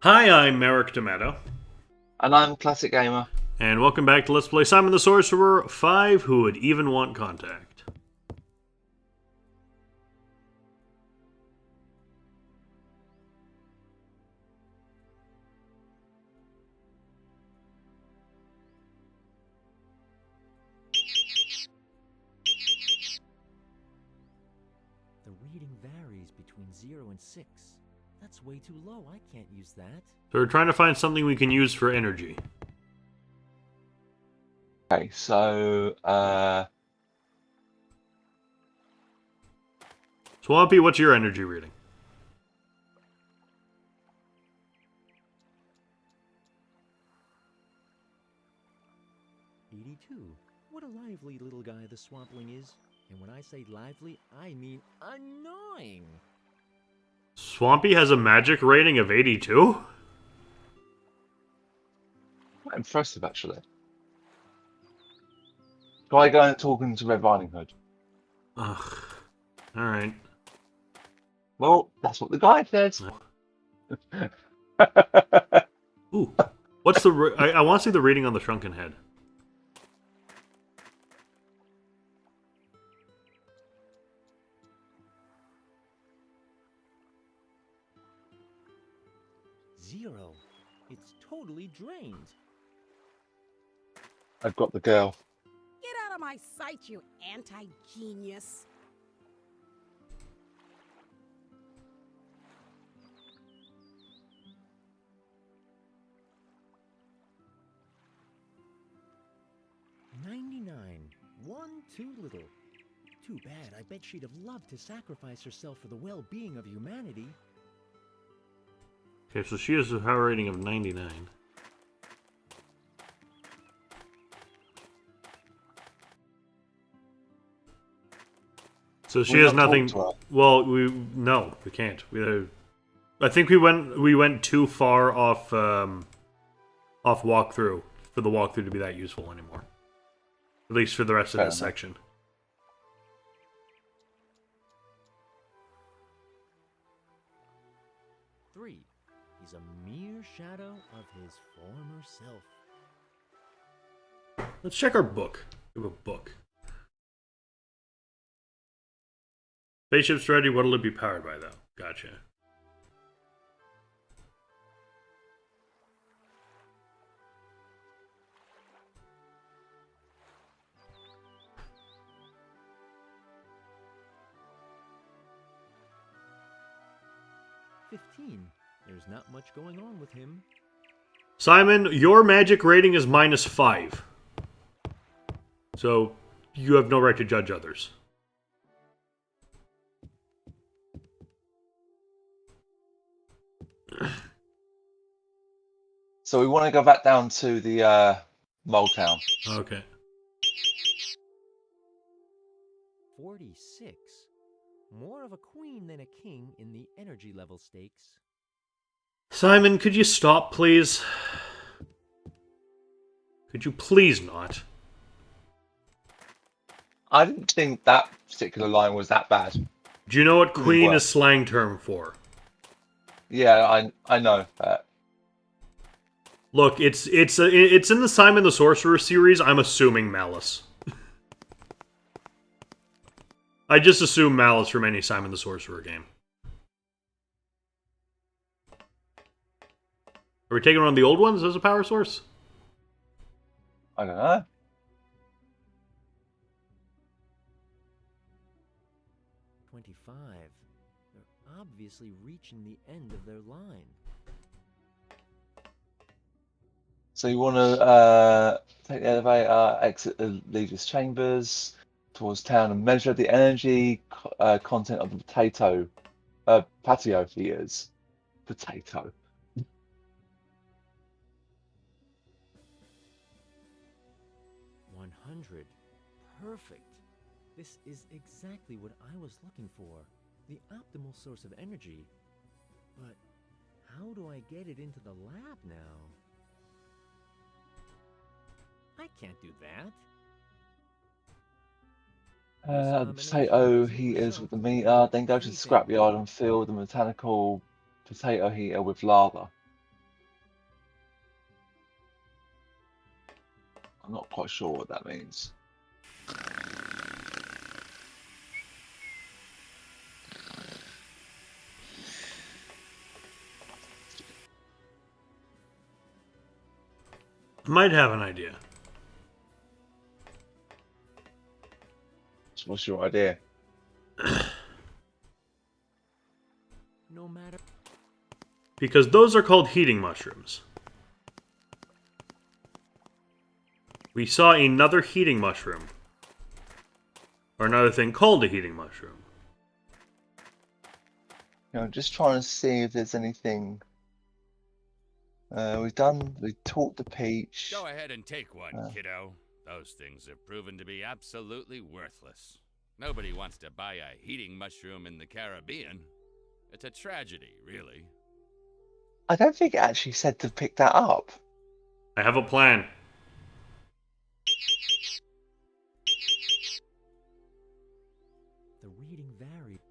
Hi, I'm Merrick Tomato, And I'm Classic Gamer. and welcome back to Let's Play Simon the Sorcerer 5 Who Would Even Want Contact. The reading varies between 0 and 6. That's way too low. I can't use that. So we're trying to find something we can use for energy. Okay, so Swampy, what's your energy reading? 82. What a lively little guy the Swampling is. And when I say lively, I mean annoying. Swampy has a magic rating of 82? quite impressive actually. Try going talking to Red Riding Hood. Ugh. Alright. Well, that's what the guy says. Ooh. What's the... I want to see the reading on the shrunken head. Zero. It's totally drained. I've got the girl. Get out of my sight, you anti-genius. $99. One too little. Too bad. I bet she'd have loved to sacrifice herself for the well-being of humanity. Okay, so she has a power rating of 99. So she We're has not nothing... talking to her. Well, no, we can't. I think we went too far off walkthrough for the walkthrough to be that useful anymore. At least for the rest of Fair this enough. section. Three. He's a mere shadow of his former self. Let's check our book. We have a book. Spaceship's ready. What'll it be powered by, though? Gotcha. $15. There's not much going on with him. Simon, your magic rating is -5. So, you have no right to judge others. So we want to go back down to the Mole Town. Okay. 46. More of a queen than a king in the energy level stakes. Simon, could you stop, please? Could you please not? I didn't think that particular line was that bad. Do you know what Really queen well. is slang term for? Yeah, I know that. Look, it's in the Simon the Sorcerer series. I'm assuming malice. I just assume malice from any Simon the Sorcerer game. Are we taking one of the old ones as a power source? I don't know. 25. They're obviously reaching the end of their line. So you want to take the elevator, exit the leader's chambers towards town, and measure the energy content of the patio heaters. Potato. 100. Perfect. This is exactly what I was looking for. The optimal source of energy. But how do I get it into the lab now? I can't do that. The potato heaters with the meter, then go to the scrapyard and fill the mechanical potato heater with lava. I'm not quite sure what that means. Might have an idea. So what's your idea? No matter. Because those are called heating mushrooms. We saw another heating mushroom. Or another thing called a heating mushroom. I'm just trying to see if there's anything. We taught the peach. Go ahead and take one, Uh. kiddo. Those things have proven to be absolutely worthless. Nobody wants to buy a heating mushroom in the Caribbean. It's a tragedy, really. I don't think it actually said to pick that up. I have a plan. The reading varied.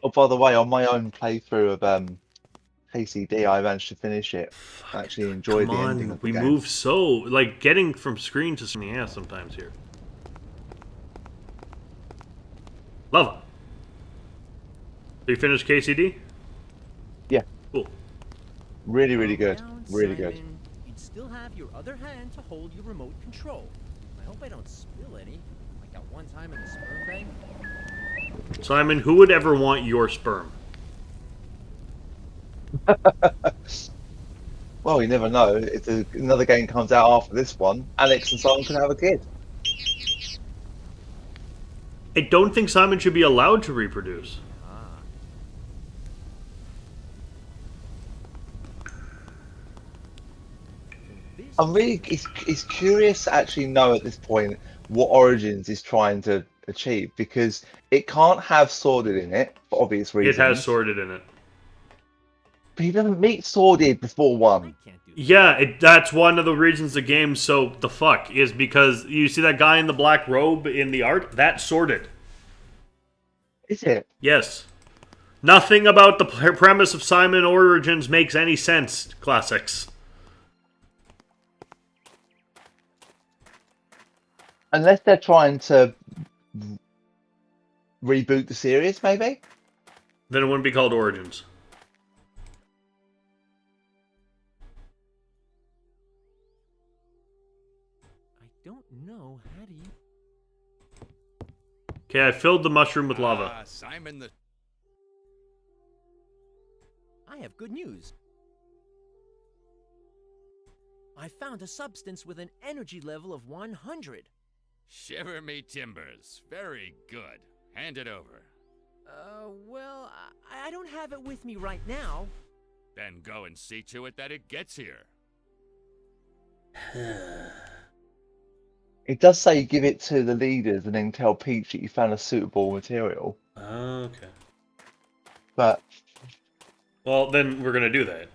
Oh, by the way, on my own playthrough of KCD, I managed to finish it. I actually enjoyed Come the ending on, of the we game. move so... Like, getting from screen to screen in the ass sometimes here. Lava. So you finished KCD? Yeah. Cool. Really, really Calm good. down, Really good. Simon. You'd still have your other hand to hold your remote control. I hope I don't spill any, like that one time in the sperm bank. Simon, who would ever want your sperm? Well, you never know. If another game comes out after this one, Alex and Simon can have a kid. I don't think Simon should be allowed to reproduce. Ah. So this I'm really it's curious to actually know at this point what Origins is trying to achieve, because it can't have Sworded in it for obvious It reasons. has sorted in it. But he doesn't meet Sworded before I one. can't do. Yeah, that's one of the reasons the game's so the fuck, is because you see that guy in the black robe in the art? That's sorted. Is it? Yes. Nothing about the premise of Simon Origins makes any sense, classics. Unless they're trying to reboot the series, maybe? Then it wouldn't be called Origins. I don't know how do you. Okay, I filled the mushroom with lava. Ah, Simon the... I have good news. I found a substance with an energy level of 100. Shiver me timbers. Very good. Hand it over. Well, I don't have it with me right now. Then go and see to it that it gets here. It does say give it to the leaders and then tell Peach that you found a suitable material. Okay. But Well, then we're gonna do that.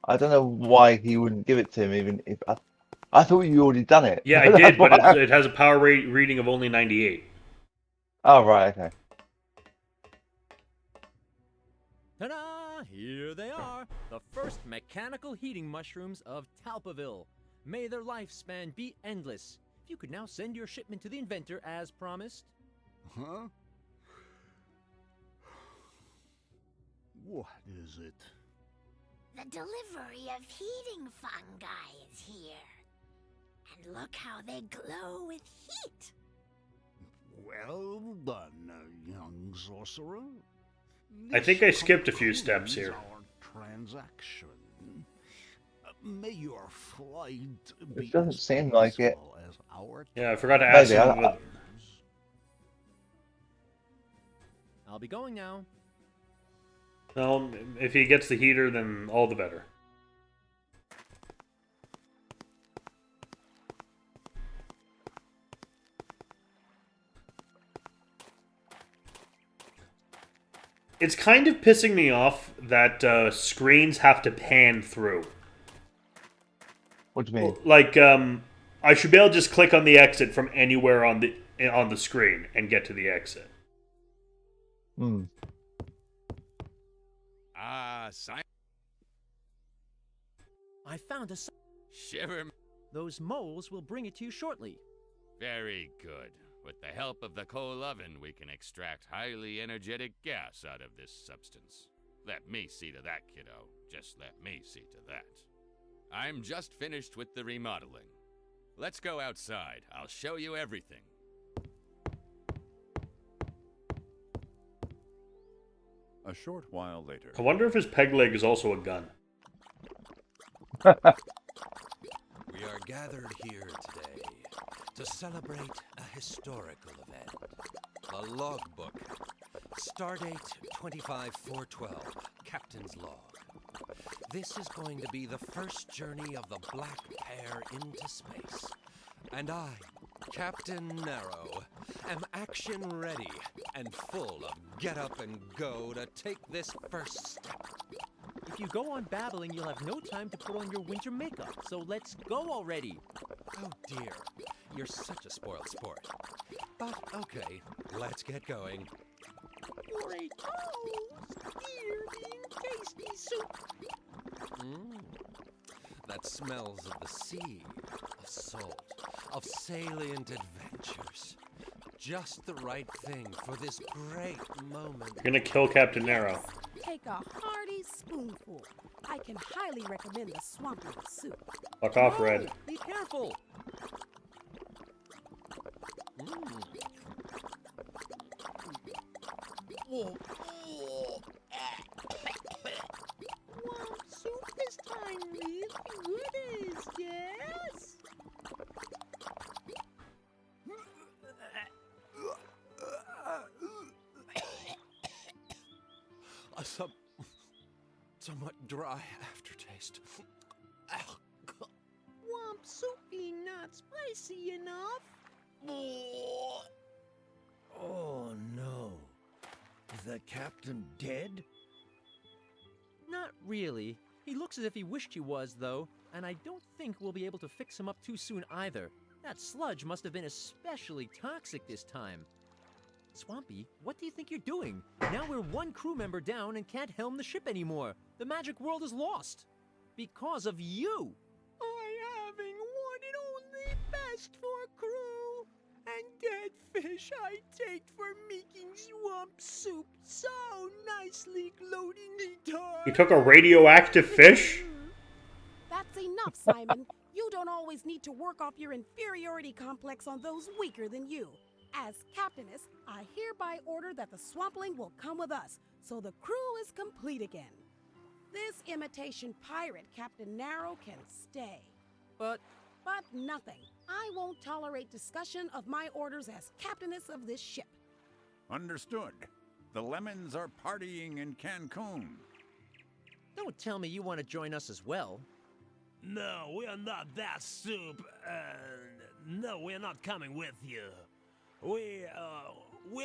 I don't know why he wouldn't give it to him, even if I thought you already done it. Yeah, I did, but it has a power rate reading of only 98. Oh, right, okay. Ta-da! Here they are, the first mechanical heating mushrooms of Talpaville. May their lifespan be endless. If you could now send your shipment to the inventor as promised. Huh? What is it? The delivery of heating fungi is here. And look how they glow with heat. Well done, young sorcerer. I think I skipped a few steps here. Our transaction. May your flight be doesn't as seem like it. peaceful as our Yeah, I forgot to ask Maybe, him. I'll be going now. Well, if he gets the heater, then all the better. It's kind of pissing me off that screens have to pan through. What do you mean? Like, I should be able to just click on the exit from anywhere on the screen and get to the exit. Hmm. I found a... Shiver. Those moles will bring it to you shortly. Very good. With the help of the coal oven, we can extract highly energetic gas out of this substance. Let me see to that, kiddo. Just let me see to that. I'm just finished with the remodeling. Let's go outside. I'll show you everything. A short while later. I wonder if his peg leg is also a gun. We are gathered here today to celebrate a historical event. A logbook. Stardate 25412, Captain's Log. This is going to be the first journey of the Black Pair into space. And I, Captain Narrow, am action ready and full of get up and go to take this first step. If you go on babbling, you'll have no time to put on your winter makeup, so let's go already. Oh dear, you're such a spoiled sport. But okay, let's get going. For a toast, dear being tasty soup. That smells of the sea, of salt, of salient adventures. Just the right thing for this great moment. You're gonna kill Captain Narrow. Take a hearty spoonful. I can highly recommend the swampling soup. Fuck off, Red. Be careful. Swamp soup this time, really good is, yes? A somewhat dry aftertaste. Swamp soup being not spicy enough. Oh no. Is the captain dead? Not really. He looks as if he wished he was, though, and I don't think we'll be able to fix him up too soon either. That sludge must have been especially toxic this time. Swampy, what do you think you're doing? Now we're one crew member down and can't helm the ship anymore. The magic world is lost. Because of you. I having wanted only best for crew. And dead fish I take for making swamp soup so nicely gloatingly dark. You took a radioactive fish? That's enough, Simon. You don't always need to work off your inferiority complex on those weaker than you. As captainess, I hereby order that the swampling will come with us, so the crew is complete again. This imitation pirate, Captain Narrow, can stay. But nothing. I won't tolerate discussion of my orders as captainess of this ship. Understood. The Lemons are partying in Cancun. don't tell me you want to join us as well. No, we are not that soup. No, we are not coming with you. We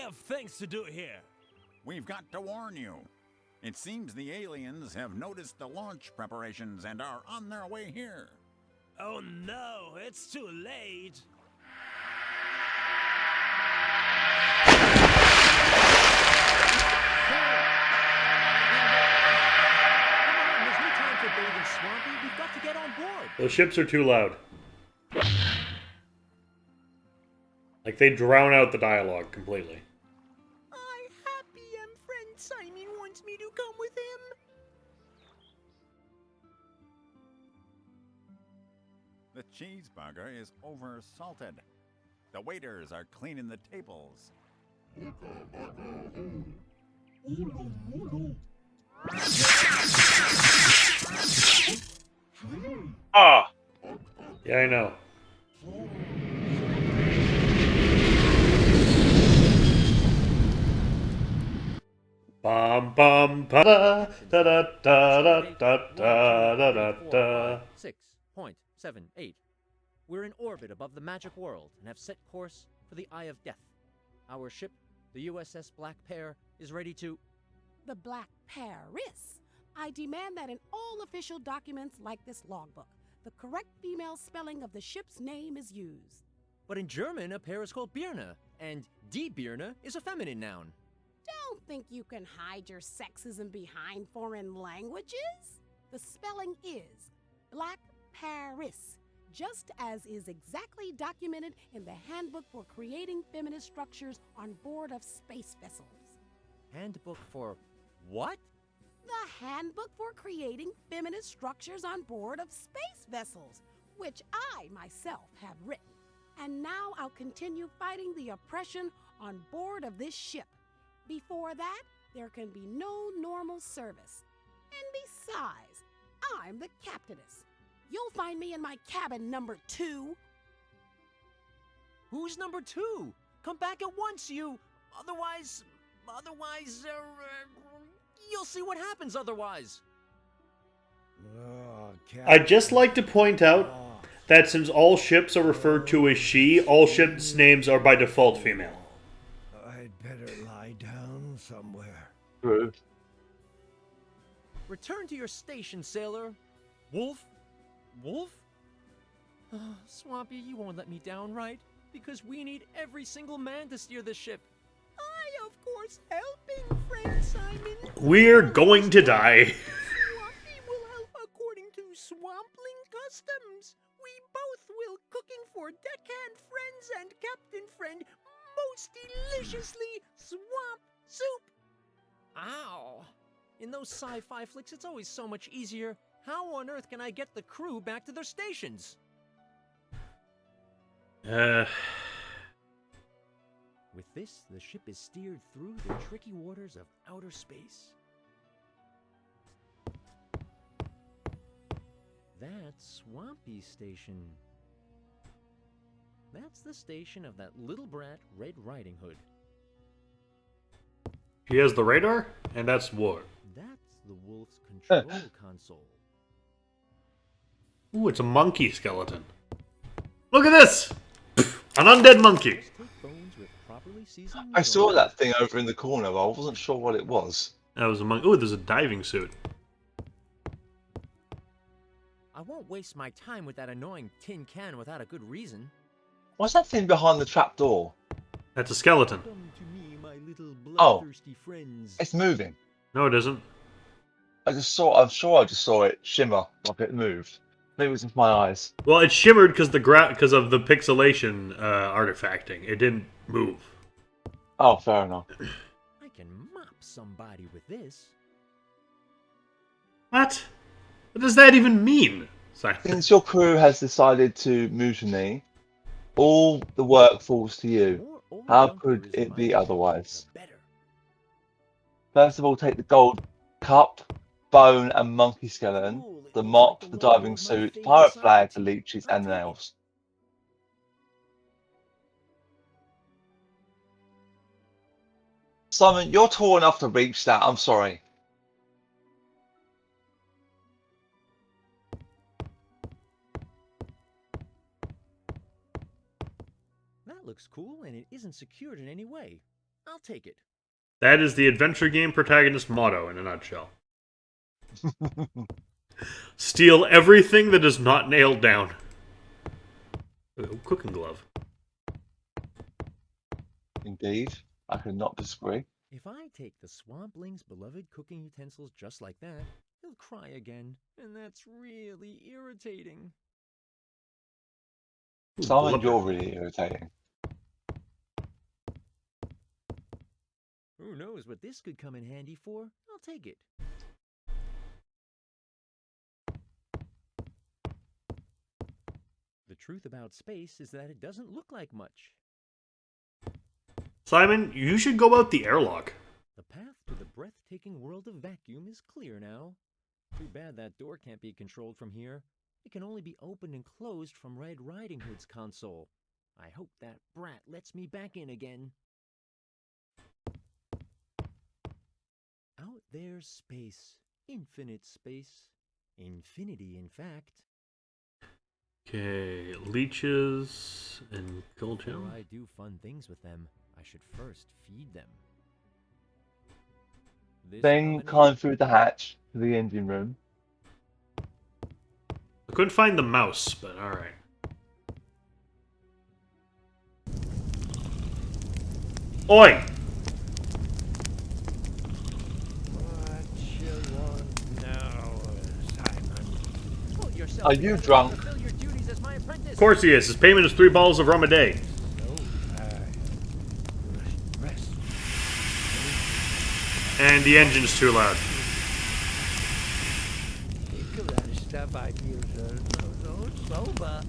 have things to do here. We've got to warn you. It seems the aliens have noticed the launch preparations and are on their way here. Oh no, it's too late. There's no time for bathing, Swampy. We've got to get on board. Those ships are too loud. Like, they drown out the dialogue completely. I'm happy friend Simon wants me to come with him. The cheeseburger is over-salted. The waiters are cleaning the tables. Ah! Yeah, I know. Bum bum ba da da da da da da da da da. 6.78. We're in orbit above the magic world and have set course for the Eye of Death. Our ship, the USS Black Pear, is ready to... The Black Paris. I demand that in all official documents like this logbook, the correct female spelling of the ship's name is used. But in German, a pair is called Birne, and Die Birne is a feminine noun. Don't think you can hide your sexism behind foreign languages. The spelling is Black Paris, just as is exactly documented in the Handbook for Creating Feminist Structures on Board of Space Vessels. Handbook for what? The Handbook for Creating Feminist Structures on Board of Space Vessels, which I myself have written. And now I'll continue fighting the oppression on board of this ship. Before that, there can be no normal service. And besides, I'm the captainess. You'll find me in my cabin number 2. Who's number 2? Come back at once, you... Otherwise, you'll see what happens otherwise. Oh, I'd just like to point out that since all ships are referred to as she, all ships' names are by default female. I'd better lie down somewhere. True. Return to your station, sailor. Wolf? Wolf? Swampy, you won't let me down, right? Because we need every single man to steer the ship. I, of course, helping friend Simon. We're going to die. Swampy will help according to Swampling customs. We both will cooking for deckhand friends and captain friend most deliciously swamp soup. Ow. In those sci-fi flicks, it's always so much easier. How on earth can I get the crew back to their stations? With this, the ship is steered through the tricky waters of outer space. That's Swampy Station. That's the station of that little brat, Red Riding Hood. He has the radar, and that's war. That's the Wolf's control console. Ooh, it's a monkey skeleton. Look at this! An undead monkey. I saw that thing over in the corner, but I wasn't sure what it was. That was a monkey. Ooh, there's a diving suit. I won't waste my time with that annoying tin can without a good reason. What's that thing behind the trap door? That's a skeleton. Come to me, my little Oh, bloodthirsty friends. it's moving. No, it isn't. I'm sure I just saw it shimmer like it moved. Maybe it was just my eyes. Well, it shimmered because of the pixelation artifacting. It didn't move. Oh, fair enough. I can mop somebody with this. What? What does that even mean? Simon? Since your crew has decided to mutiny, all the work falls to you. How could it be otherwise? First of all, take the gold cup, bone, and monkey skeleton, the mop, the diving suit, pirate flag, the leeches, and the nails. Simon, you're tall enough to reach that. I'm sorry. That looks cool, and it isn't secured in any way. I'll take it. That is the adventure game protagonist motto in a nutshell. Steal everything that is not nailed down. Ooh, cooking glove. Indeed, I could not disagree. If I take the Swampling's beloved cooking utensils just like that, he'll cry again, and that's really irritating. Simon, you're really irritating. Who knows what this could come in handy for? I'll take it. The truth about space is that it doesn't look like much. Simon, you should go out the airlock. The path to the breathtaking world of vacuum is clear now. Too bad that door can't be controlled from here. It can only be opened and closed from Red Riding Hood's console. I hope that brat lets me back in again. Out there's space. Infinite space. Infinity, in fact. Okay, leeches and gold gem. Before I do fun things with them, I should first feed them. This Then combination- climb through the hatch to the engine room. I couldn't find the mouse, but alright. Oi! What you want now, Simon? Pull yourself Are you together and drunk? fulfill your duties as my apprentice. Of course he is. His payment is 3 bottles of rum a day. So tired. Rest. And the engine's too loud. Think of that stuff I feel so sober.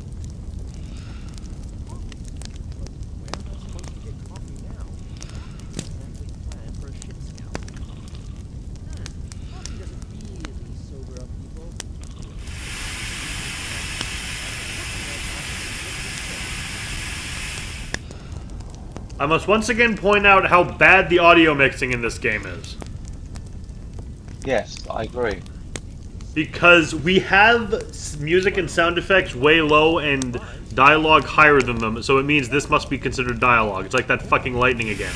Where am I supposed to get coffee now? Exactly planned for a ship scout. Coffee doesn't really sober up people. I must once again point out how bad the audio mixing in this game is. Yes, I agree. Because we have music and sound effects way low and dialogue higher than them, so it means this must be considered dialogue. It's like that fucking lightning again.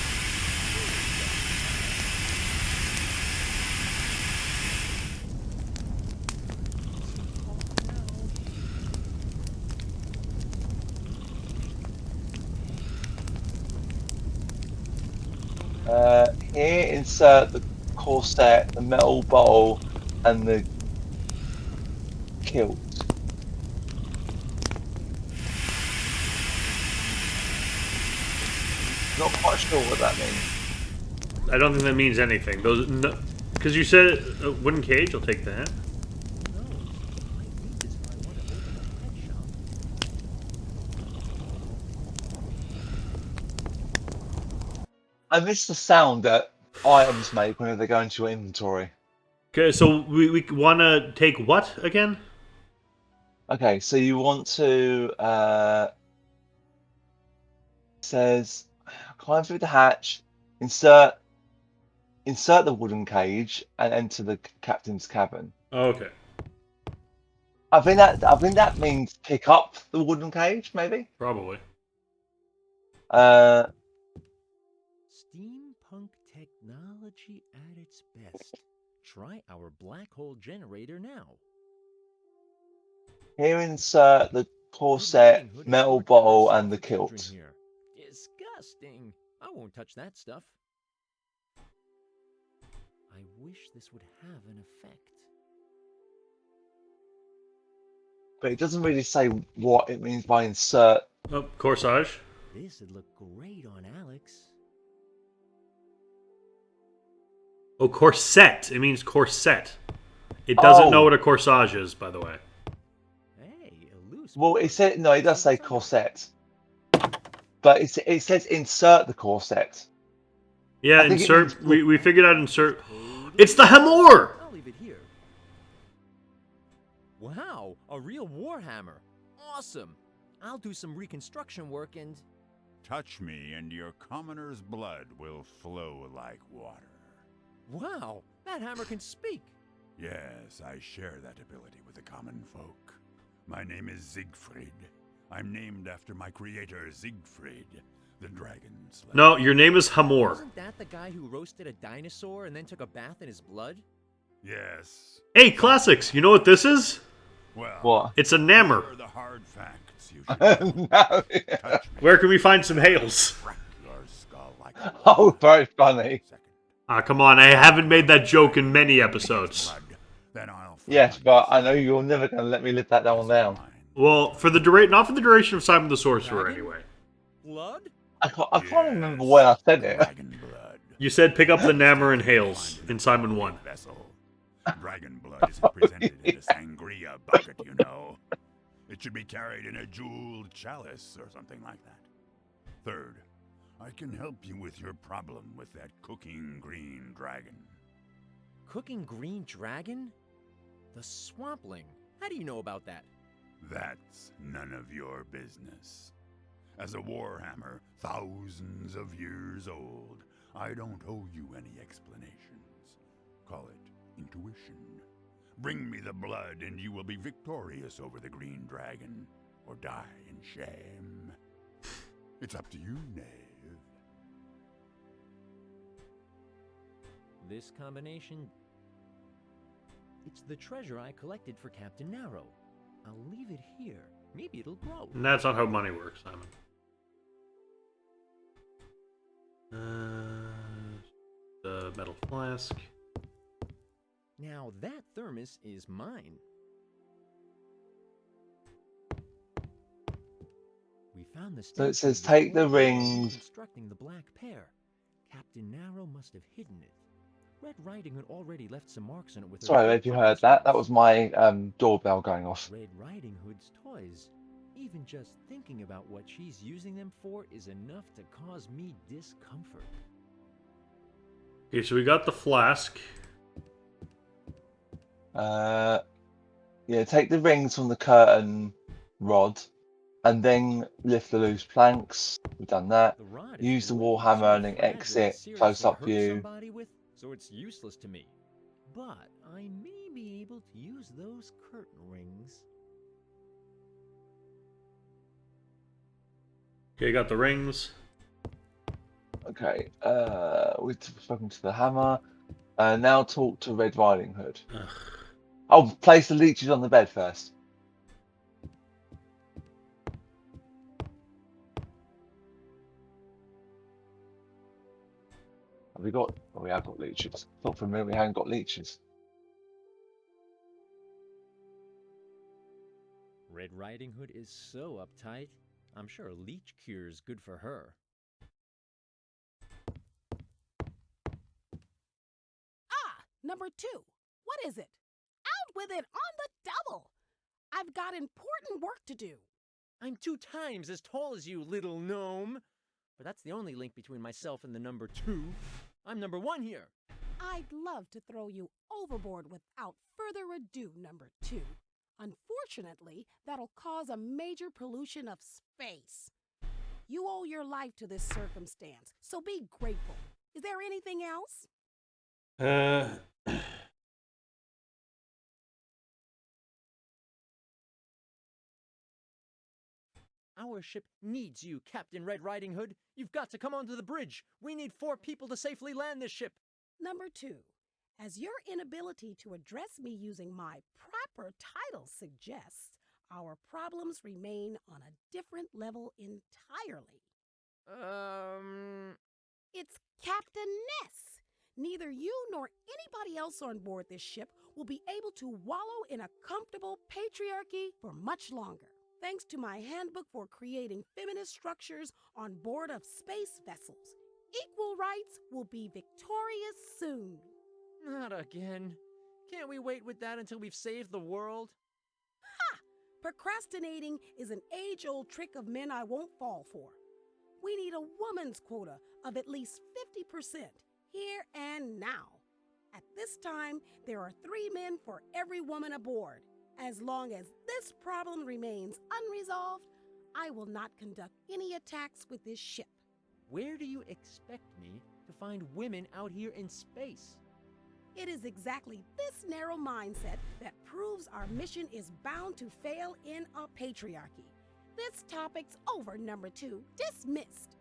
Here, insert the corset, the metal bottle, and the kilt. Not quite sure what that means. I don't think that means anything. Those, because you said a wooden cage. I'll take that. Who knows? I need this if I want to open a pet shop. I miss the sound that items make whenever they go into your inventory. Okay, so we want to take what again? Okay, so you want to says climb through the hatch, insert the wooden cage, and enter the captain's cabin. Oh, okay. I think that means pick up the wooden cage, maybe. Probably. Steampunk technology at its best. Try our black hole generator now. Here insert the corset, metal bottle, and the kilt. Here. Disgusting. I won't touch that stuff. I wish this would have an effect. But it doesn't really say what it means by insert. Oh, corsage. This would look great on Alex. Oh, corset. It means corset. It doesn't Oh. know what a corsage is, by the way. Hey, a loose. Well, it said no. It does say corset, but it says insert the corset. Yeah, I think it insert. means- We figured out insert. It's the hammer! I'll leave it here. Wow, a real warhammer. Awesome. I'll do some reconstruction work and... Touch me, and your commoner's blood will flow like water. Wow, that hammer can speak. Yes, I share that ability with the common folk. My name is Siegfried. I'm named after my creator, Siegfried, the dragon slayer. No, your name is Hamor. Wasn't that the guy who roasted a dinosaur and then took a bath in his blood? Yes. Hey, classics. You know what this is? Well, What? It's a nammer. here are the hard facts you should know. No. Touch me, Where can we find some hails? crack your skull like a Oh, very funny. second. Ah, come on. I haven't made that joke in many episodes. Blood, then I'll Yes, find but I know you're never going to let me live that one down. mine. Well, for the not for the duration of Simon the Sorcerer, anyway. Blood? I can't remember when I said it. Dragon blood. You said pick up the nammer and hails in Simon 1. Vessel. Dragon blood is presented in a sangria bucket, you know. It should be carried in a jeweled chalice or something like that. Third, I can help you with your problem with that cooking green dragon. Cooking green dragon? The swampling. How do you know about that? That's none of your business. As a warhammer, thousands of years old, I don't owe you any explanations. Call it intuition. Bring me the blood and you will be victorious over the green dragon, or die in shame. It's up to you, knave. this combination. It's the treasure I collected for Captain Narrow. I'll leave it here. Maybe it'll grow. And that's not how money works, Simon. The metal flask. Now that thermos is mine. We found the So it statue says, of take the Victoria rings. constructing the black pear. Captain Narrow must have hidden it. Red Riding Hood already left some marks on it with her. Sorry if you heard that. That was my doorbell going off. Red Riding Hood's toys. Even just thinking about what she's using them for is enough to cause me discomfort. Okay, so we got the flask. Yeah, take the rings from the curtain rod, and then lift the loose planks. We've done that. The rod is Use the way warhammer too and fragile exit to seriously close-up hurt view. somebody with, so it's useless to me. But I may be able to use those curtain rings. Okay, got the rings. Okay, we've spoken to the hammer. Now talk to Red Riding Hood. Ugh. Oh, place the leeches on the bed first. Have we got? Oh, we have got leeches. I thought for a minute we hadn't got leeches. Red Riding Hood is so uptight. I'm sure a leech cure's good for her. Ah, number 2. What is it? Out with it on the double. I've got important work to do. I'm 2 times as tall as you, little gnome. But that's the only link between myself and the number 2. I'm number 1 here. I'd love to throw you overboard without further ado, number 2. Unfortunately, that'll cause a major pollution of space. You owe your life to this circumstance, so be grateful. Is there anything else? Our ship needs you, Captain Red Riding Hood. You've got to come onto the bridge. We need 4 people to safely land this ship. Number 2, as your inability to address me using my proper title suggests, our problems remain on a different level entirely. It's Captain Ness. Neither you nor anybody else on board this ship will be able to wallow in a comfortable patriarchy for much longer. Thanks to my handbook for creating feminist structures on board of space vessels, equal rights will be victorious soon. Not again. Can't we wait with that until we've saved the world? Ha! Procrastinating is an age-old trick of men I won't fall for. We need a woman's quota of at least 50% here and now. At this time, there are 3 men for every woman aboard. As long as this problem remains unresolved, I will not conduct any attacks with this ship. Where do you expect me to find women out here in space? It is exactly this narrow mindset that proves our mission is bound to fail in a patriarchy. This topic's over, number 2. Dismissed.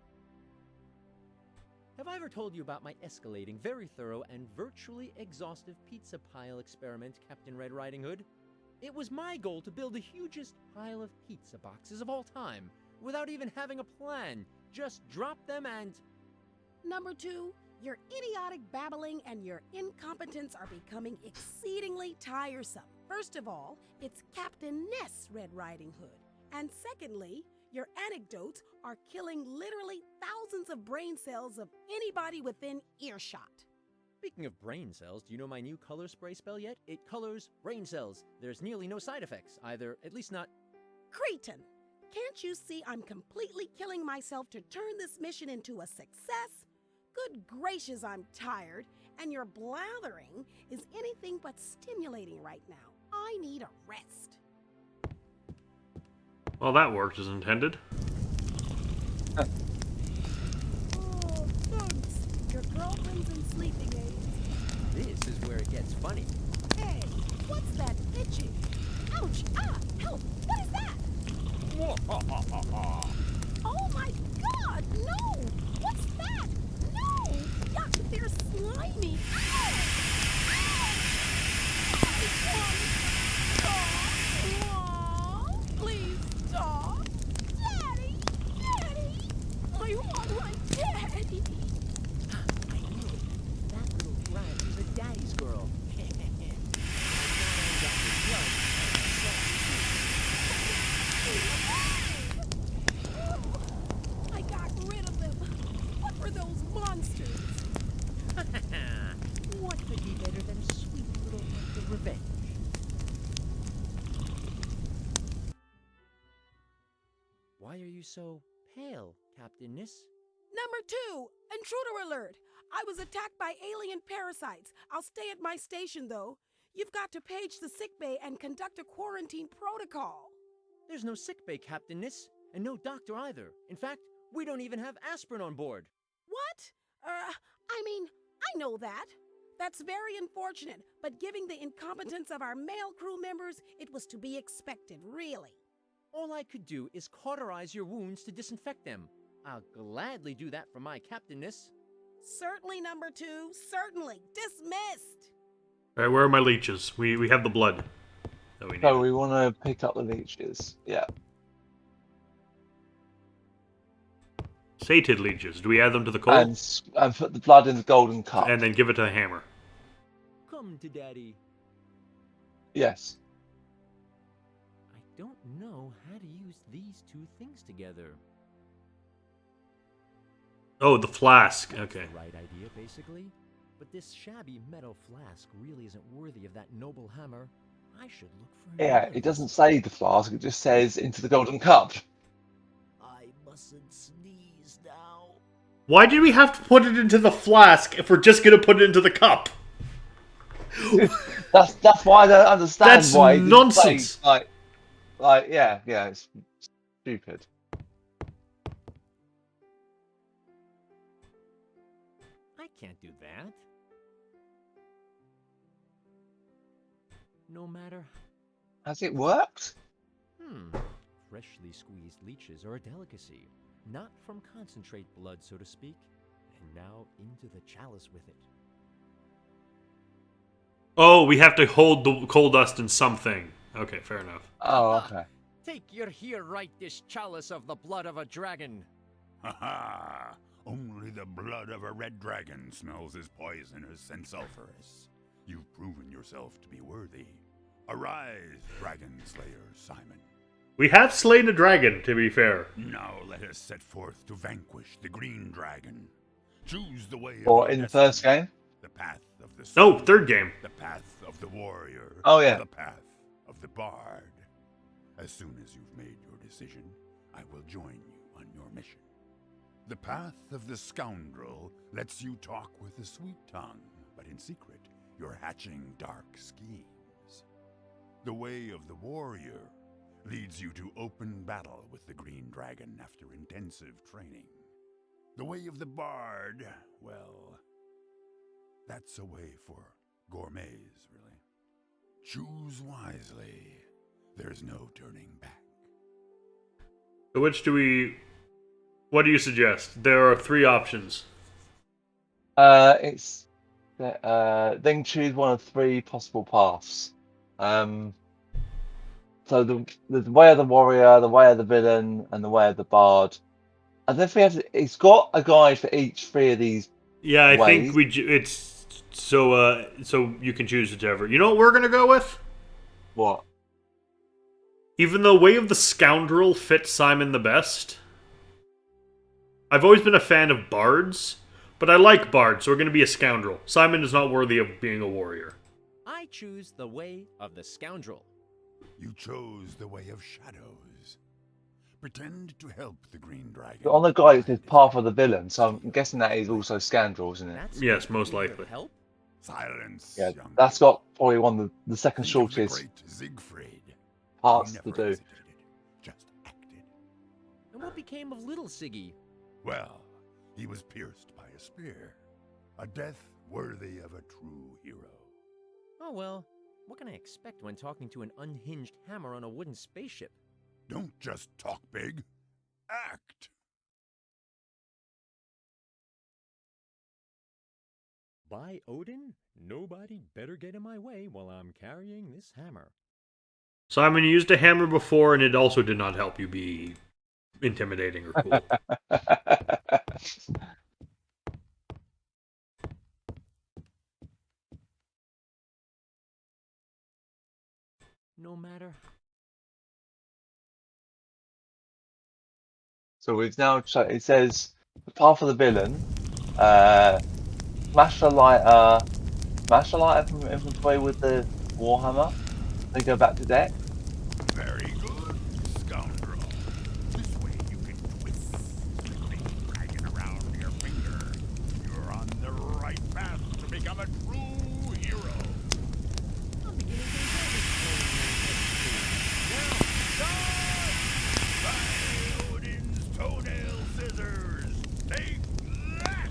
Have I ever told you about my escalating, very thorough, and virtually exhaustive pizza pile experiment, Captain Red Riding Hood? It was my goal to build the hugest pile of pizza boxes of all time, without even having a plan. Just drop them and... Number 2, your idiotic babbling and your incompetence are becoming exceedingly tiresome. First of all, it's Captain Ness Red Riding Hood. And secondly, your anecdotes are killing literally thousands of brain cells of anybody within earshot. Speaking of brain cells, do you know my new color spray spell yet? It colors brain cells. There's nearly no side effects, either, at least not... Cretin, can't you see I'm completely killing myself to turn this mission into a success? Good gracious, I'm tired, and your blathering is anything but stimulating right now. I need a rest. Well, that worked as intended. Oh, thanks. Your girlfriend's in sleeping aids. This is where it gets funny. Hey, what's that itching? Ouch! Ah! Help! What is that? Oh my God! No! What's that? No! Yuck! They're slimy! Ow! you so pale, Captainess? Number 2, intruder alert. I was attacked by alien parasites. I'll stay at my station, though. You've got to page the sickbay and conduct a quarantine protocol. There's no sickbay, Captainess, and no doctor either. In fact, we don't even have aspirin on board. What? I know that. That's very unfortunate, but given the incompetence of our male crew members, it was to be expected, really. All I could do is cauterize your wounds to disinfect them. I'll gladly do that for my Captainess. Certainly, number 2. Certainly. Dismissed. All right, where are my leeches? We have the blood that we need. So we want to pick up the leeches. Yeah. Sated leeches. Do we add them to the coal? And put the blood in the golden cup. And then give it to the hammer. Come to Daddy. Yes. I don't know how to use these two things together. Oh, the flask. Okay. That's the right idea, basically. But this shabby metal flask really isn't worthy of that noble hammer. I should look for Yeah, another. it doesn't say the flask, it just says into the golden cup. I mustn't sneeze now. Why did we have to put it into the flask if we're just going to put it into the cup? That's why I don't understand That's why. It didn't nonsense. say, yeah, it's stupid. I can't do that. No matter. Has it worked? Freshly squeezed leeches are a delicacy, not from concentrate blood, so to speak. And now into the chalice with it. Oh, we have to hold the coal dust in something. Okay, fair enough. Oh, okay. Take your here right this chalice of the blood of a dragon. Ha ha! Only the blood of a red dragon smells as poisonous and sulphurous. You've proven yourself to be worthy. Arise, Dragon Slayer Simon. We have slain a dragon, to be fair. Now let us set forth to vanquish the green dragon. Choose the way of Or your in the destiny, first game? the path of the No, soul, third game. the path of the warrior, Oh, yeah. the path of the bard. As soon as you've made your decision, I will join you on your mission. The path of the scoundrel lets you talk with a sweet tongue, but in secret, you're hatching dark schemes. The way of the warrior leads you to open battle with the green dragon after intensive training. The way of the bard, well, that's a way for gourmets, really. Choose wisely. There's no turning back. So which do we... What do you suggest? There are 3 options. It's then choose one of 3 possible paths. So the way of the warrior, the way of the villain, and the way of the bard. I don't think it's got a guide for each 3 of these. Yeah, I ways. think it's so you can choose whichever. You know what we're gonna go with? What? Even though Way of the Scoundrel fits Simon the best, I've always been a fan of bards, but I like bards, so we're gonna be a scoundrel. Simon is not worthy of being a warrior. I choose the way of the scoundrel. You chose the way of shadows. Pretend to help the green dragon. On the guide it says path of the villain, so I'm guessing that is also scoundrel, isn't it? That's Yes, the most way of likely. Help? Silence, Yeah, young that's got probably one of the second Think of the shortest great Siegfried. parts He to never do. hesitated, just acted. And what became of little Siggy? Well, he was pierced by a spear. A death worthy of a true hero. Oh well, what can I expect when talking to an unhinged hammer on a wooden spaceship? Don't just talk big. Act! By Odin, nobody better get in my way while I'm carrying this hammer. Simon, you used a hammer before, and it also did not help you be intimidating or cool. No matter. So we've now it says the path of the villain. Smash the lighter from inventory with the warhammer. Then go back to deck. Very good, scoundrel. This way you can scissors! Take that!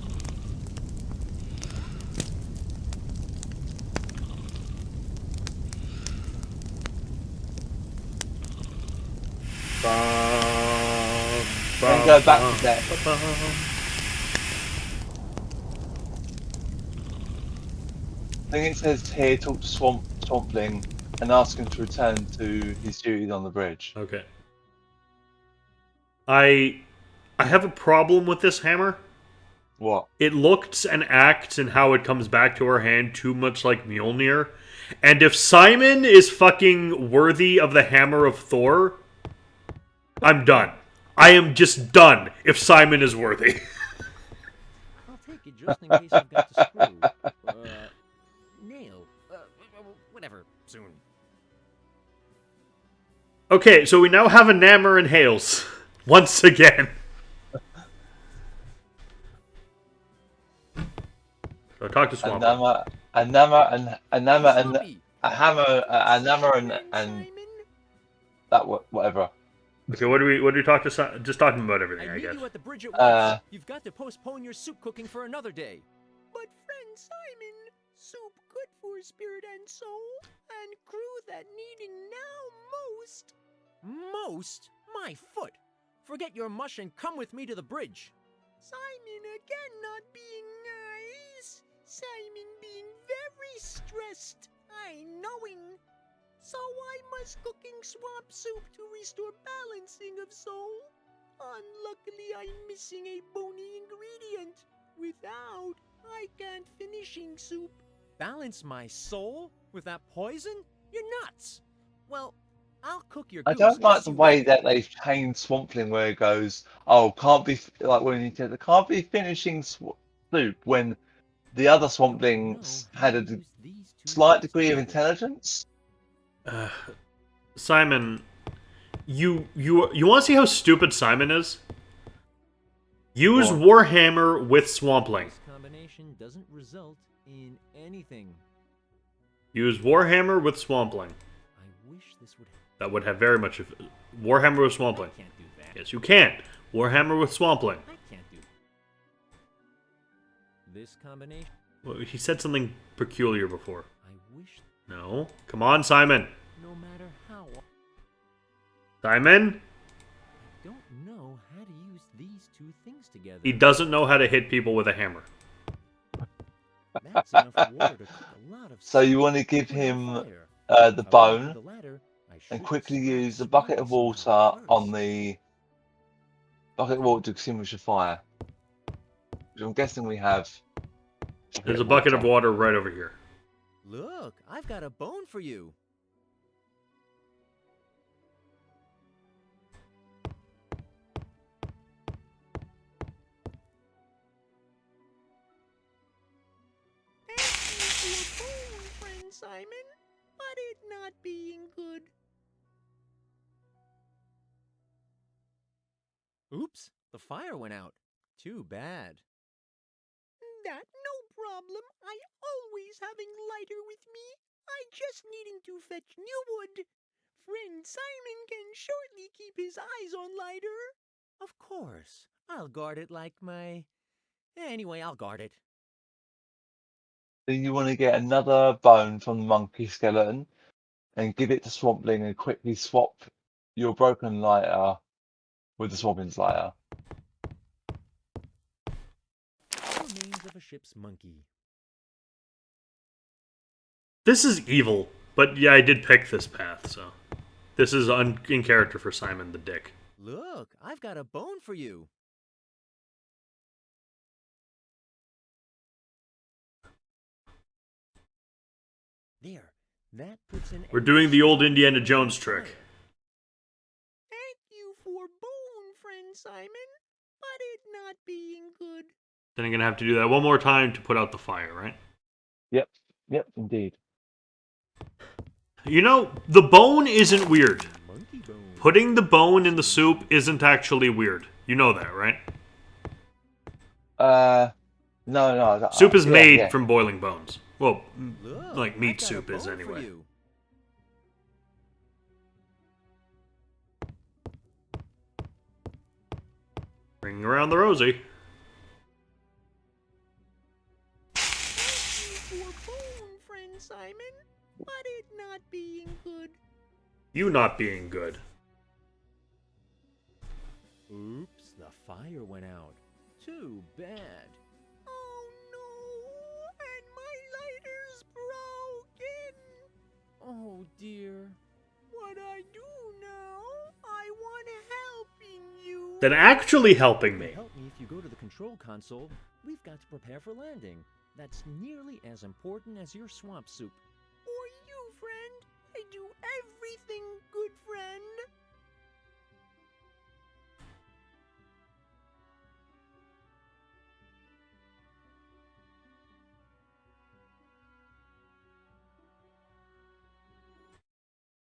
Then go back to deck. I think it says here, talk to Swampling and ask him to return to his duties on the bridge. Okay. I have a problem with this hammer. What? It looks and acts and how it comes back to our hand too much like Mjolnir. And if Simon is fucking worthy of the hammer of Thor, I'm done. I am just done if Simon is worthy. I'll take it just in case I've got to screw. Nail. Whatever. Soon. Okay, so we now have a Namor and Hales. Once again. So talk to Swamp. A hammer and that whatever. Okay, what do we talk to? Just talking about everything, I need guess. you at the bridge at once. You've got to postpone your soup cooking for another day. But friend Simon, soup good for spirit and soul, and crew that needing now most. Most? My foot! Forget your mush and come with me to the bridge. Simon again not being nice. Simon being very stressed. I knowing. So I must cooking swamp soup to restore balancing of soul. Unluckily, I'm missing a bony ingredient. Without, I can't finishing soup. Balance my soul with that poison? You're nuts. Well, I'll cook your I goose don't like as the you way like. that they've changed Swampling where it goes, oh, can't be, like when you said, can't be finishing soup when the other Swamplings had a slight degree of intelligence. Simon, you want to see how stupid Simon is? Use Warhammer with Swampling. This combination doesn't result in anything. Use Warhammer with Swampling. I wish this would. That would have very much of Warhammer with Swampling. I can't do that. Yes, you can. Warhammer with Swampling. I can't do this combination. Well, he said something peculiar before. I wish. No. Come on, Simon. No matter how. Simon? I don't know how to use these two things together. He doesn't know how to hit people with a hammer. That's enough water to cook a lot of. So you want to give him the bone and quickly use the bucket of water on the bucket of water to extinguish the fire. Which I'm guessing we have. There's a bucket of water right over here. Look, I've got a bone for you. Friend Simon, but it not being good. Oops, the fire went out. Too bad. That no problem. I always having lighter with me. I just needing to fetch new wood. Friend Simon can shortly keep his eyes on lighter. Of course. I'll guard it like my... Anyway, I'll guard it. Then you want to get another bone from the monkey skeleton and give it to Swampling and quickly swap your broken lighter with the Swampling's lighter. Remains of a ship's monkey. This is evil, but yeah, I did pick this path, so... This is in character for Simon the Dick. Look, I've got a bone for you. There, that puts an... We're doing the old Indiana Jones trick. Thank you for bone, friend Simon, but it not being good. Then I'm gonna have to do that one more time to put out the fire, right? Yep, indeed. You know, the bone isn't weird. Putting the bone in the soup isn't actually weird. You know that, right? No. Soup is made from boiling bones. Well, Look, like meat I've got a soup is bone for anyway. you. Ringing around the rosy. Thank you for phone, friend Simon, but it not being good. You not being good. Oops, the fire went out. Too bad. Oh no, and my lighter's broken. Oh dear. What I do now? I want helping you. Then actually helping me. Help me if you go to the control console. We've got to prepare for landing. That's nearly as important as your swamp soup. Or you, friend. I do everything, good friend.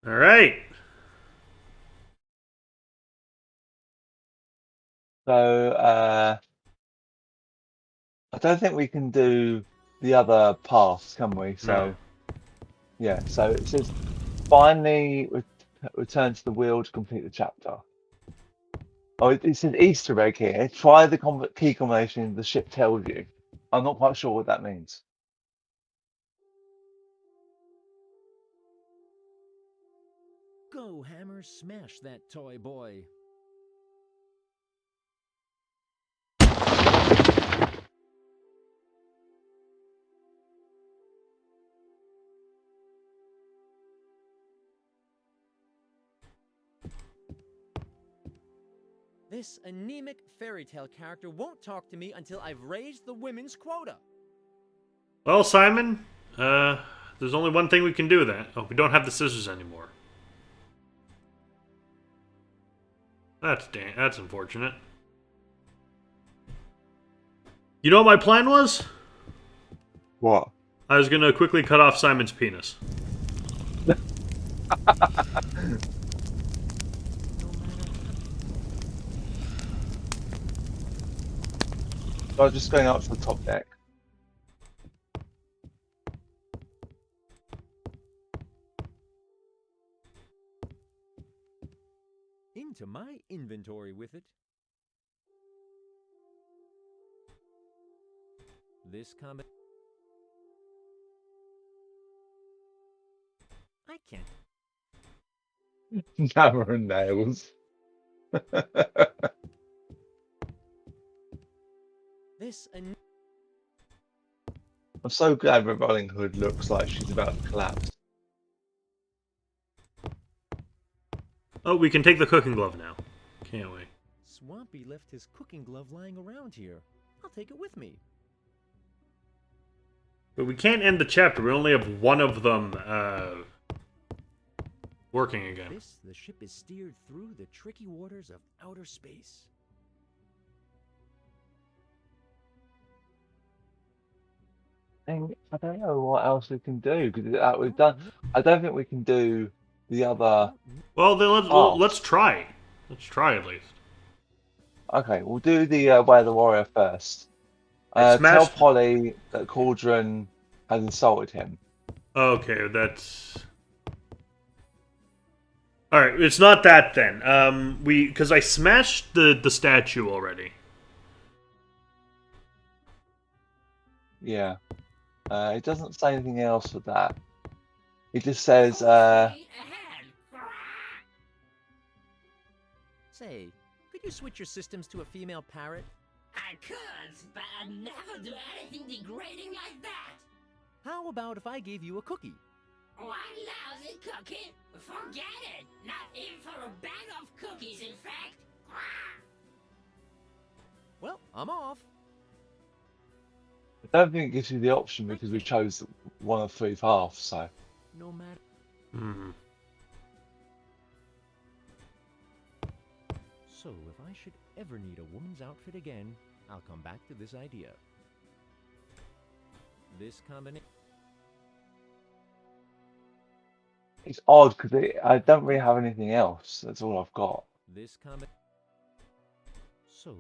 Alright. So, I don't think we can do the other paths, can we? So, yeah. So it says, finally return to the wheel to complete the chapter. Oh, it says Easter egg here. Try the key combination the ship tells you. I'm not quite sure what that means. Go, Hammer, smash that toy boy. This anemic fairy tale character won't talk to me until I've raised the women's quota. Well, Simon, there's only one thing we can do then. Oh, we don't have the scissors anymore. That's unfortunate. You know what my plan was? What? I was gonna quickly cut off Simon's penis. So I was just going up to the top deck. Into my inventory with it. This comment. I can't. Hammer and nails. This I'm so glad Revolving Hood looks like she's about to collapse. Oh, we can take the cooking glove now. Can't we? Swampy left his cooking glove lying around here. I'll take it with me. But we can't end the chapter. We only have one of them, working again. The ship is steered through the tricky waters of outer space. I don't know what else we can do because we've done. I don't think we can do the other. Well, then let's try. Let's try at least. Okay, we'll do the Way of the Warrior first. Tell Polly that Cauldron has insulted him. Okay, that's. All right, it's not that then. Because I smashed the statue already. Yeah. It doesn't say anything else for that. It just says, Say, could you switch your systems to a female parrot? I could, but I'd never do anything degrading like that. How about if I gave you a cookie? One lousy cookie? Forget it. Not even for a bag of cookies, in fact. Well, I'm off. I don't think it gives you the option because we chose one of three paths, so. No matter. So, if I should ever need a woman's outfit again, I'll come back to this idea. This combination. It's odd because I don't really have anything else. That's all I've got. This combination. So.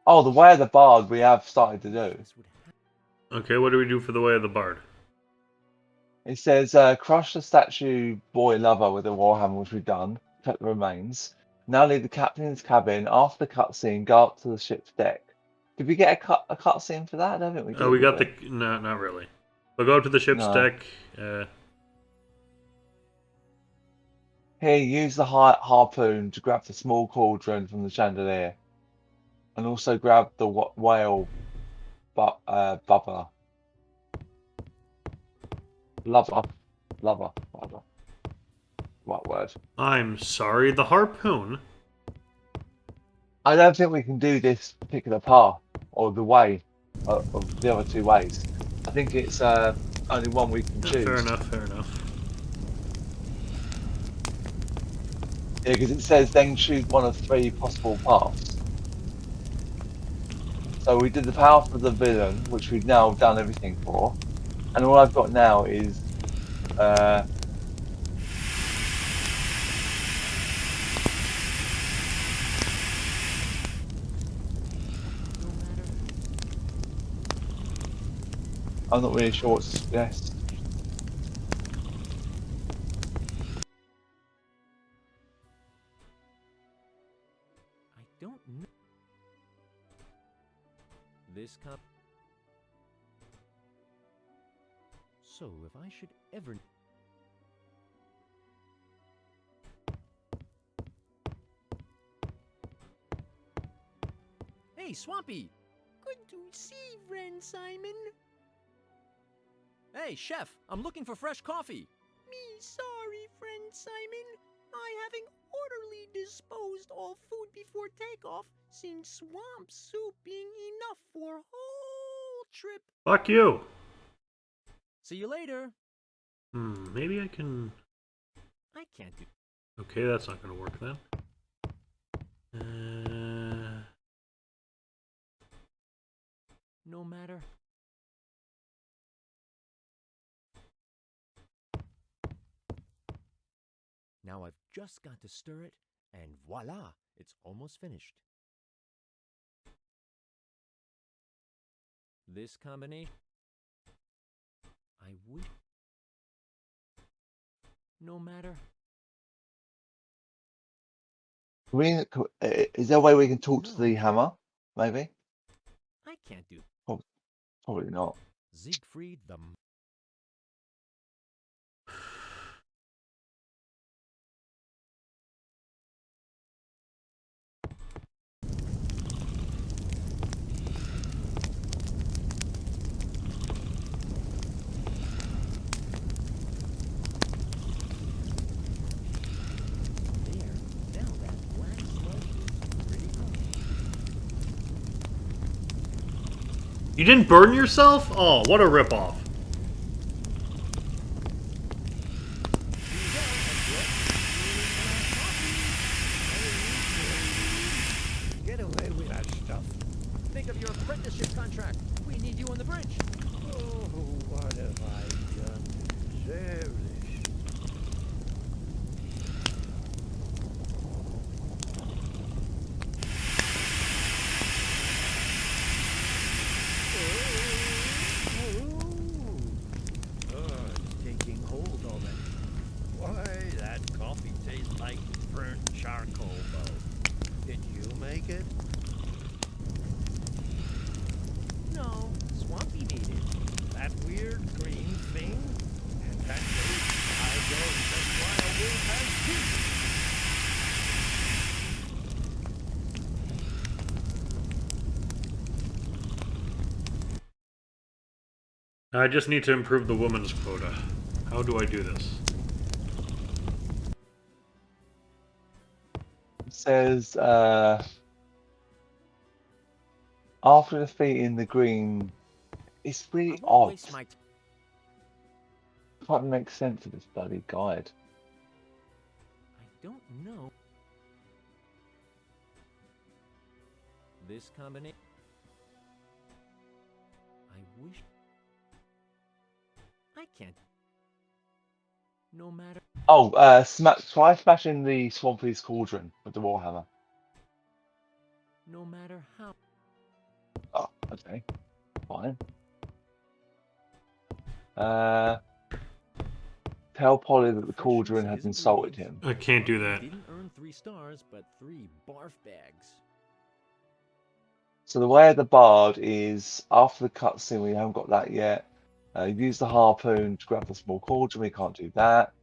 Oh, the Way of the Bard we have started to do. Okay, what do we do for the Way of the Bard? It says, crush the statue boy lover with a warhammer, which we've done. Protect the remains. Now leave the captain's cabin. After the cutscene, go up to the ship's deck. Did we get a cutscene for that? I don't think we did. Oh, we did got the... No, not really. We'll go up to the ship's No. deck. Here, use the harpoon to grab the small cauldron from the chandelier. And also grab the whale bubba. Lover. What word? I'm sorry, the harpoon? I don't think we can do this particular path or the way of the other two ways. I think it's only one we can choose. Fair enough. Yeah, because it says then choose one of 3 possible paths. So we did the path of the villain, which we've now done everything for, and all I've got now is I'm not really sure what to suggest. I don't know. This cup. So if I should ever. Hey, Swampy! Good to see, friend Simon. Hey, chef! I'm looking for fresh coffee. Me sorry, friend Simon. I having orderly disposed all food before takeoff, since swamp soup being enough for whole trip. Fuck you! See you later. Maybe I can... I can't do... Okay, that's not gonna work then. No matter... Now I've just got to stir it, and voila, it's almost finished. This combination... I wish... No matter... Is there a way we can talk to the hammer? Maybe? I can't do... Probably not. Siegfried the... You didn't burn yourself? Oh, what a ripoff. Get away with that stuff. Think of your apprenticeship contract. We need you on the bridge. Oh, what have I done to deserve this? It's taking hold already. Why, that coffee tastes like burnt charcoal, Bo. Did you make it? No, Swampy made it. That weird green thing? In that case, I don't just why a wolf has teeth. I just need to improve the woman's quota. How do I do this? It says after defeating the green, it's really I won't odd. waste my Quite makes sense of this bloody guide. I don't know. This combination. I wish. I can't. No matter. Oh, try smashing the Swampy's cauldron with the warhammer. No matter how. Oh, okay, fine. Tell Polly that the Freshness cauldron has isn't insulted radiant. him. I can't do You that. didn't earn 3 stars, but 3 barf bags. So the way of the bard is after the cutscene, we haven't got that yet. Use the harpoon to grab the small cauldron. We can't do that.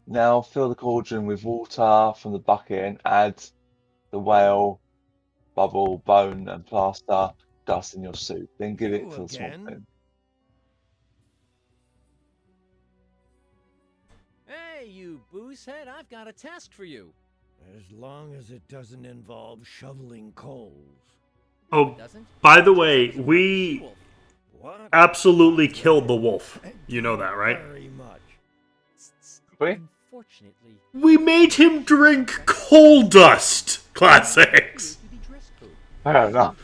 Now fill the cauldron with water from the bucket and add the whale, bubble, bone, and plaster dust in your soup. Then give it You to the swamp again? thing. Hey, you booze head, I've got a task for you. As long as it doesn't involve shoveling coals. Oh, It doesn't? by the way, we She-wolf. What? absolutely killed the wolf. You know that, right? Very much. We? Unfortunately, We made him drink coal dust. Classics. the dress code. Fair enough.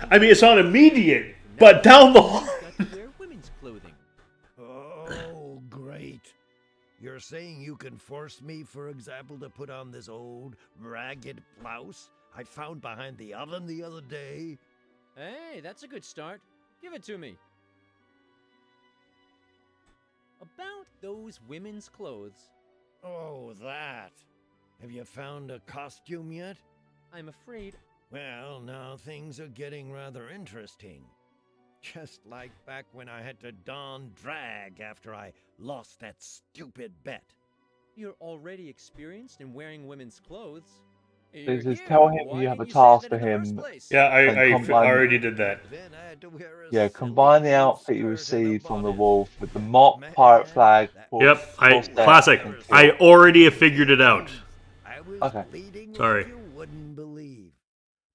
I mean, it's not immediate, but down the line. Got to wear women's clothing. Oh, great. You're saying you can force me, for example, to put on this old, ragged blouse I found behind the oven the other day? Hey, that's a good start. Give it to me. About those women's clothes, Oh, that. Have you found a costume yet? I'm afraid Well, now things are getting rather interesting. Just like back when I had to don drag after I lost that stupid bet. you're already experienced in wearing women's clothes. Just You're tell here. him Why you have didn't a say task that for in the first him. place? Yeah, And I combine- already did that. Then I had to wear a Yeah, silly combine the blue outfit you skirt and a received from the bodice. wolf with the mop, pirate flag, Yep, corset, classic. and kilt. I already have figured it out. I was Okay. bleeding Sorry. like you wouldn't believe.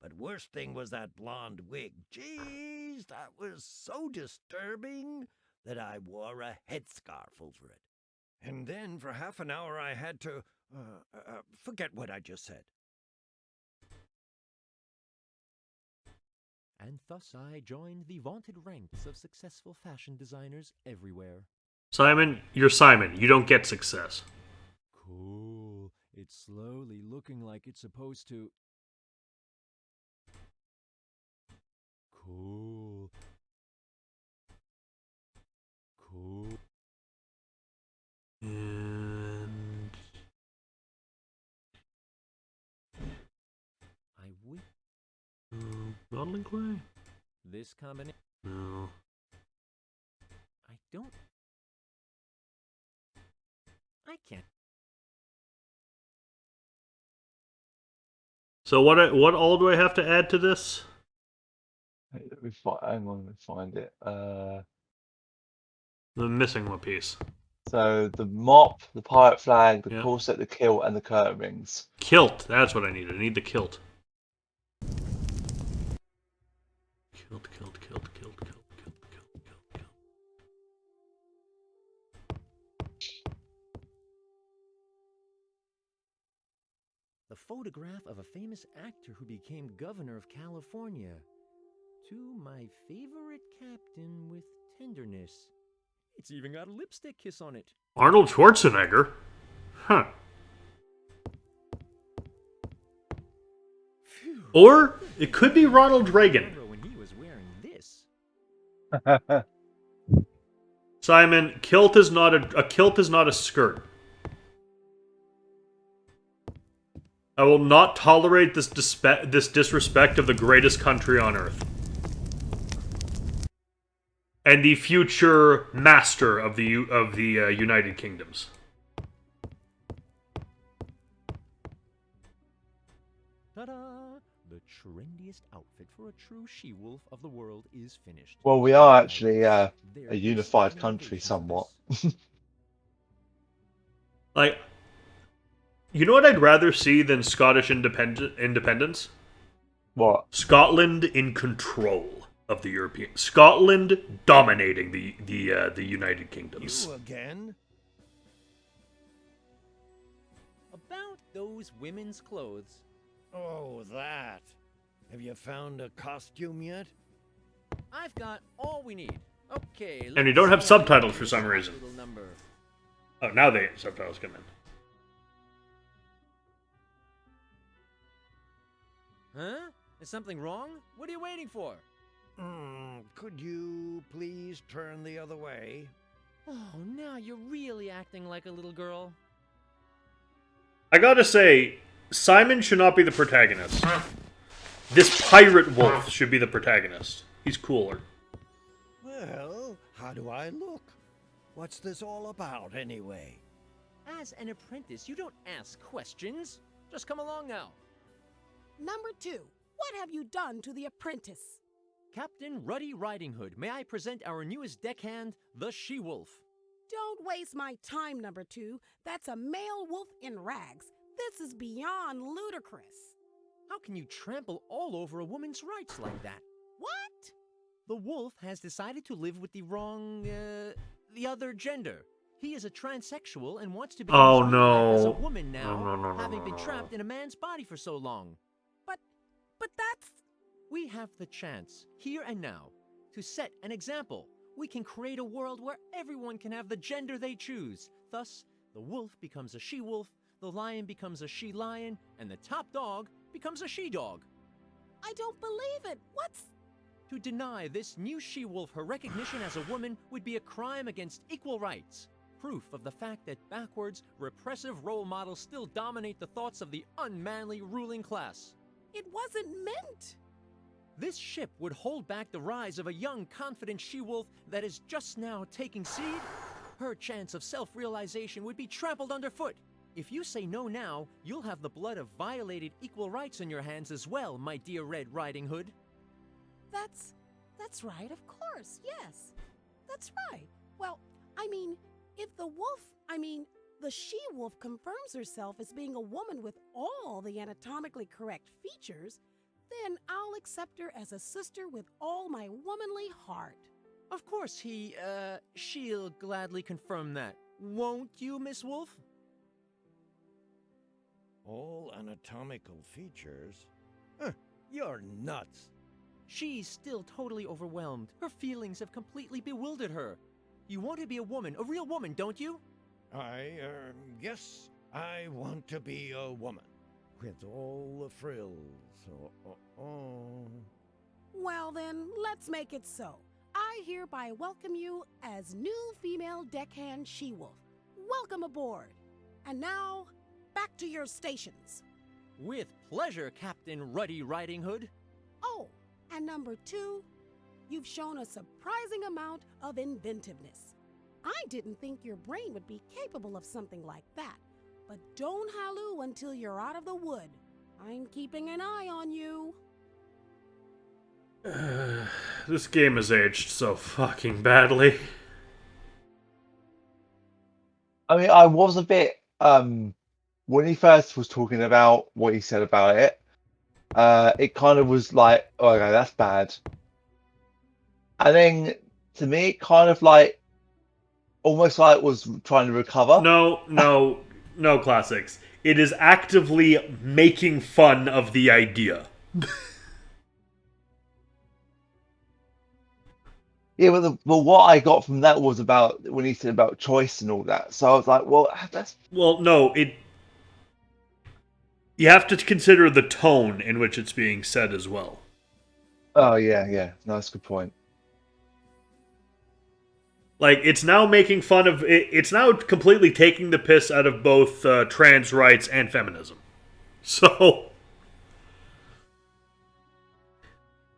But worst thing was that blonde wig. Jeez, that was so disturbing that I wore a headscarf over it. And then for half an hour I had to forget what I just said. And thus I joined the vaunted ranks of successful fashion designers everywhere. Simon, you're Simon. You don't get success. Cool. It's slowly looking like it's supposed to. Cool. Cool. And I wish modeling clay? this combination. No. I don't. I can't. So what all do I have to add to this? Hang on, let me find it. I'm missing one piece. So the mop, the pirate flag, the Yeah. corset, the kilt, and the curtain rings. Kilt. That's what I need. I need the kilt. Kilt. The photograph of a famous actor who became governor of California. To my favorite captain with tenderness. It's even got a lipstick kiss on it. Arnold Schwarzenegger? Huh. Phew. Or it could be Ronald Reagan. Remember when he was wearing this? Simon, kilt is not a kilt is not a skirt. I will not tolerate this disrespect of the greatest country on earth. And the future master of the United Kingdoms. Ta-da! The trendiest outfit for a true she-wolf of the world is finished. Well, we are actually There a is unified no country innovations of somewhat. this. Like, you know what I'd rather see than Scottish independence? What? Scotland in control of the European. Scotland dominating the United Kingdoms. You again? About those women's clothes. Oh, that. Have you found a costume yet? I've got all we need. Okay. And you don't have let's see how subtitles we for do some this reason. little number. Oh, now the subtitles come in. Huh? Is something wrong? What are you waiting for? Could you please turn the other way? Oh, now you're really acting like a little girl. I gotta say, Simon should not be the protagonist. This pirate wolf should be the protagonist. He's cooler. Well, how do I look? What's this all about, anyway? As an apprentice, you don't ask questions. Just come along now. Number 2, what have you done to the apprentice? Captain Ruddy Riding Hood, may I present our newest deckhand, the She-Wolf. Don't waste my time, number 2. That's a male wolf in rags. This is beyond ludicrous. How can you trample all over a woman's rights like that? What? The wolf has decided to live with the wrong, the other gender. He is a transsexual and wants to be Oh, his own life as a no. woman now, No, having been no. trapped in a man's body for so long. But that's... We have the chance, here and now, to set an example. We can create a world where everyone can have the gender they choose. Thus, the wolf becomes a she-wolf, the lion becomes a she-lion, and the top dog becomes a she-dog. I don't believe it. What's... To deny this new she-wolf her recognition as a woman would be a crime against equal rights. Proof of the fact that backwards, repressive role models still dominate the thoughts of the unmanly ruling class. It wasn't meant. This ship would hold back the rise of a young, confident she-wolf that is just now taking seed. Her chance of self-realization would be trampled underfoot. If you say no now, you'll have the blood of violated equal rights on your hands as well, my dear Red Riding Hood. That's right, of course, yes. That's right. Well, I mean, if the she-wolf confirms herself as being a woman with all the anatomically correct features, then I'll accept her as a sister with all my womanly heart. Of course she'll gladly confirm that. Won't you, Miss Wolf? All anatomical features? You're nuts. She's still totally overwhelmed. Her feelings have completely bewildered her. You want to be a woman, a real woman, don't you? Yes, I want to be a woman. With all the frills. Well then, let's make it so. I hereby welcome you as new female deckhand she-wolf. Welcome aboard. And now, back to your stations. With pleasure, Captain Ruddy Riding Hood. Oh, and number 2, you've shown a surprising amount of inventiveness. I didn't think your brain would be capable of something like that. But don't halloo until you're out of the wood. I'm keeping an eye on you. This game has aged so fucking badly. I mean, I was a bit when he first was talking about what he said about it. It kind of was like, oh, okay, that's bad. And then to me, it kind of like almost like was trying to recover. No, Classics. It is actively making fun of the idea. Yeah, but what I got from that was about when he said about choice and all that. So I was like, well, that's... Well, no, you have to consider the tone in which it's being said as well. Oh, yeah. No, that's a good point. Like, it's now making fun of... It's now completely taking the piss out of both trans rights and feminism. So...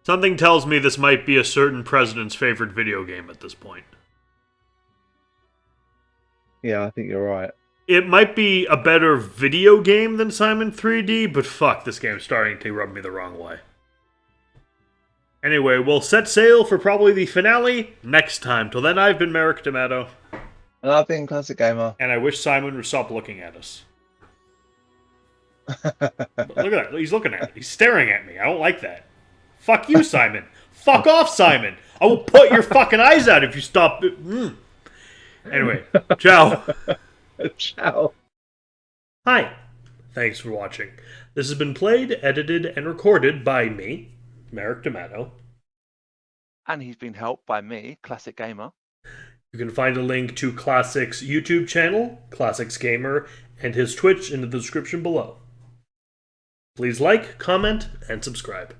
Something tells me this might be a certain president's favorite video game at this point. Yeah, I think you're right. It might be a better video game than Simon 3D, but fuck, this game's starting to rub me the wrong way. Anyway, we'll set sail for probably the finale next time. Till then, I've been Merrick Tomato. And I've been Classic Gamer. And I wish Simon would stop looking at us. Look at that. He's looking at me. He's staring at me. I don't like that. Fuck you, Simon. Fuck off, Simon. I will put your fucking eyes out if you stop. Anyway, ciao. Ciao. Hi. Thanks for watching. This has been played, edited, and recorded by me, Merrick Tomato. And he's been helped by me, Classic Gamer. You can find a link to Classic's YouTube channel, Classics Gamer, and his Twitch in the description below. Please like, comment, and subscribe.